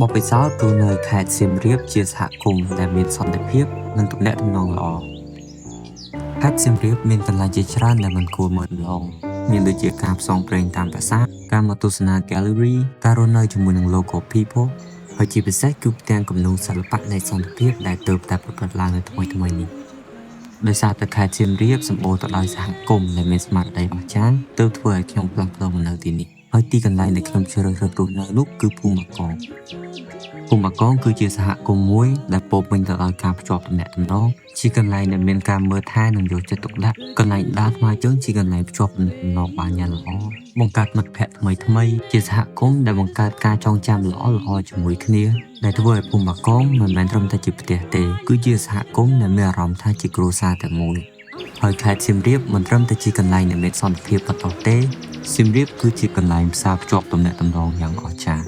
បបិសោរទូនៅខេត្តសៀមរាបជាសហគមន៍ដែលមានសន្តិភាពនិងទំនាក់ទំនងល្អខេត្តសៀមរាបមានកន្លែងជាច្រើនដែលមិនគួរមើលរំលងមានដូចជាការផ្សងព្រេងតាមប្រាសាទការមកទស្សនា Gallery ការរស់នៅជាមួយនឹង local people ហើយជាពិសេសគឺផ្ទាំងគំនូរសិល្បៈនៃសន្តិភាពដែលទើបតែប្រព្រឹត្តឡើងនៅថ្មីៗនេះដោយសារតែខេត្តសៀមរាបសម្បូរទៅដោយសហគមន៍ដែលមានស្មារតីអស្ចារ្យទើបធ្វើឲ្យខ្ញុំផ្លាស់ប្ដូរមកនៅទីនេះហើយទីកន្លែងដែលខ្ញុំជ្រើសរើសរស់នៅនោះគឺភូមិបាកងភូមិបាកងគឺជាសហគមន៍មួយដែលពោរពេញទៅដោយការភ្ជាប់ទំនាក់ទំនងជាកន្លែងដែលមានការមើលថែនិងយកចិត្តទុកដាក់កន្លែងដើរថ្មើរជើងជាកន្លែងភ្ជាប់ទំនាក់ទំនងបានយ៉ាងល្អបង្កើតមិត្តភ័ក្តិថ្មីៗជាសហគមន៍ដែលបង្កើតការចងចាំល្អៗជាមួយគ្នាដែលធ្វើឲ្យភូមិបាកងមិនមែនត្រឹមតែជាផ្ទះទេគឺជាសហគមន៍ដែលមានអារម្មណ៍ថាជាគ្រួសារតែមួយហើយខេត្តសៀមរាបមិនត្រឹមតែជាកន្លែងដែលមានសន្តិភាពប៉ុណ្ណោះទេសៀមរាបគឺជាកន្លែងផ្សារភ្ជាប់ទំនាក់ទំនងយ៉ាងអស្ចារ្យ